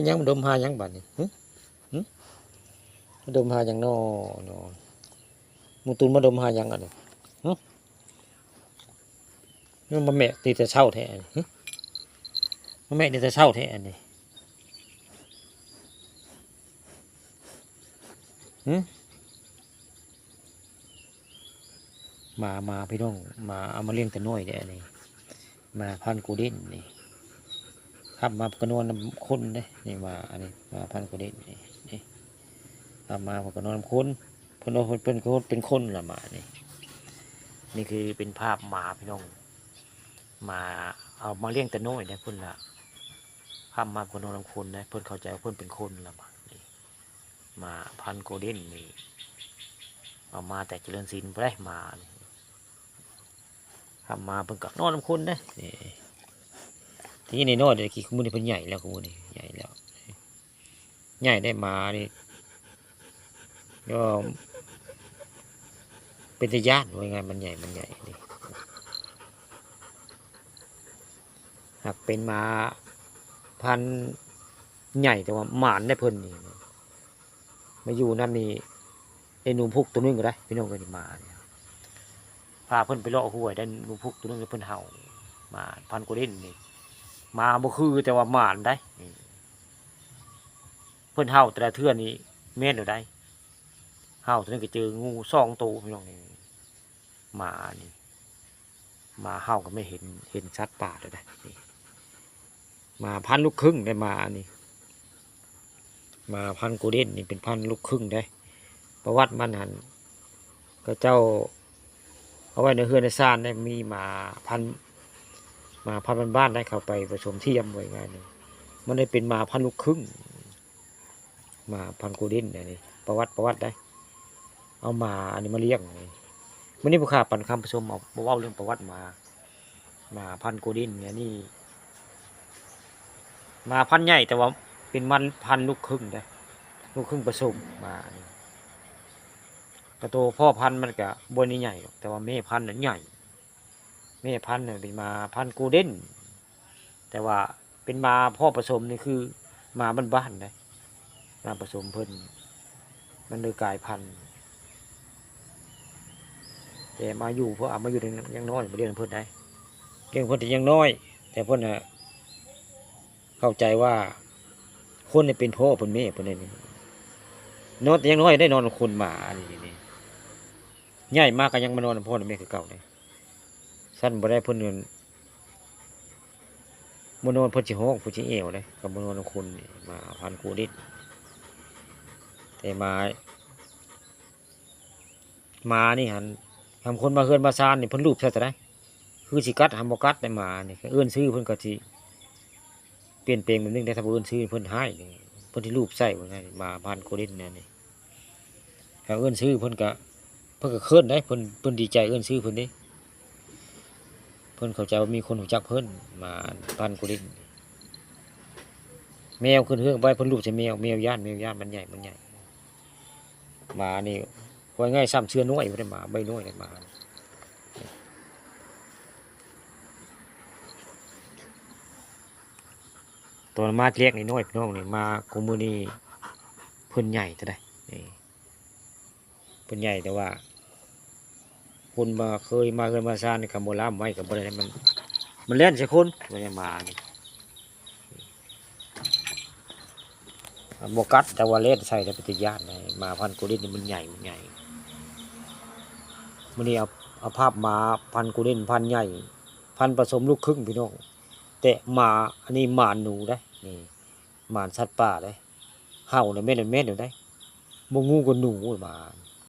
ยังมันดมหายังบัดนี่มันดมหายังนอมูตุนมาดมหายังอันนี้นี่มันแม่ตีแต่เช้าแท้มันแม่ตีแต่เช้าแท้อันนี้มาพี่น้องมาเอามาเลี้ยงแต่น้อยเด้นี่มาพันกูดินนี่ครับมากระนวลน้ำข้นเด้นี่มาอันนี้มาพันกูดินนี่ครับมาพอกระนวลน้ำข้นเพิ่นเป็นคนละมานี่คือเป็นภาพมาพี่น้องมาเอามาเลี้ยงแต่น้อยเนี่ยเพิ่นละข้ามมากระนวลน้ำข้นนะเพิ่นเข้าใจว่าเพิ่นเป็นคนละมาพันกูดินนี่เอามาแต่เจริญศิลป์ไปได้มาทำมาเพิ่งกับนอนน้ำคุณได้ทีนี้ในนอนเดี๋ยวกี่ขมุนนี่เพิ่นใหญ่แล้วขมุนนี่ใหญ่แล้วใหญ่ได้มานี่ก็เป็นญาติว่าไงมันใหญ่นี่หากเป็นมาพันใหญ่แต่ว่าหมานได้เพิ่นนี่มาอยู่นั่นนี่ไอ้หนุ่มพุกตัวนึงก็ได้พี่น้องกันมาพาเพิ่นไปเลาะห้วยได้หนุ่มพุกตัวนึงเพิ่นเห่ามาพันกูเล่นนี่มาบ่คือแต่ว่าหมานได้เพิ่นเห่าแต่ละเทื่อนี่แม่นอยู่ได้เห่าตัวนึงก็เจองู2 ตัวพี่น้องนี่มานี่มาเห่าก็ไม่เห็นสัตว์ป่าเลยได้มาพันลูกครึ่งได้มานี่มาพันกูเล่นนี่เป็นพันลูกครึ่งได้ประวัติมันหันก็เจ้าเอาไว้ในเฮือนในซ่านได้มีมาพันบ้านได้เข้าไปผสมเทียมไว้ไงนี่มันได้เป็นมาพันลูกครึ่งมาพันกูดินนี่ประวัติได้เอามาอันนี้มาเลี้ยงมันนี่ผู้ข่าปั่นคำผสมเอาเว้าเรื่องประวัติมาพันกูดินเนี่ยนี่มาพันใหญ่แต่ว่าเป็นมันพันลูกครึ่งได้ลูกครึ่งผสมมากระโตพ่อพันธุ์มันกะบนนี้ใหญ่แต่ว่าแม่พันธุ์นั้นใหญ่แม่พันธุ์เนี่ยเป็นมาพันธุ์กูเด้นแต่ว่าเป็นมาพ่อผสมนี่คือมาบ้านๆนะมาผสมเพิ่นมันเลยกลายพันธุ์แต่มาอยู่เพราะมาอยู่ยังน้อยมาเรียนเพิ่นได้เรียนเพิ่นแต่ยังน้อยแต่เพิ่นน่ะเข้าใจว่าคนนี่เป็นพ่อเป็นแม่เพิ่นนี่นอนแต่ยังน้อยได้นอนคนหมานี่ใหญ่มากก็ยังมานอนพ่อแม่คือเก่าเลยสั้นบ่ได้เพิ่นเงินมานอนเพิ่นสิห้องเพิ่นสิเอวเลยกับมานอนคนมาพันกูดิดแต่มานี่หันทำคนมาเฮือนมาซานนี่เพิ่นรูปใช่ได้คือสิกัดทำบ่กัดได้มานี่เอื้อนซื้อเพิ่นก็สิเปลี่ยนแปลงแบบนึงได้ถ้าเอื้อนซื้อเพิ่นให้เพิ่นที่รูปใส่ว่าไงมาพันกูดิดนี่ถ้าเอื้อนซื้อเพิ่นก็เคลื่อนได้เพิ่นดีใจเอื้อนซื้อเพิ่นดิเพิ่นเข้าใจว่ามีคนรู้จักเพิ่นมาพันกูดินแมวขึ้นเฮือกไปเพิ่นรูปใส่แมวย่านมันใหญ่มานี่ว่าง่ายซ้ำเชื้อน้อยบ่ได้มาใบน้อยได้มาตัวมาเล็กนี่น้อยพี่น้องนี่มากูมือนี่เพิ่นใหญ่เท่าใดนี่เพิ่นใหญ่แต่ว่าคนมาเคยมาซ่านในคำโบราณไว้กับอะไรมันเล่นใช่คนมันจะมาโมกัสแต่ว่าเล่นใส่แต่ปฏิญาณมาพันกูดินมันใหญ่มันนี่เอาภาพมาพันกูดินพันใหญ่พันผสมลูกครึ่งพี่น้องแต่มาอันนี้หมานหนูได้นี่หมานสัตว์ป่าได้เห่าเนี่ยเม็ดอยู่ได้โมงูกับหนูมา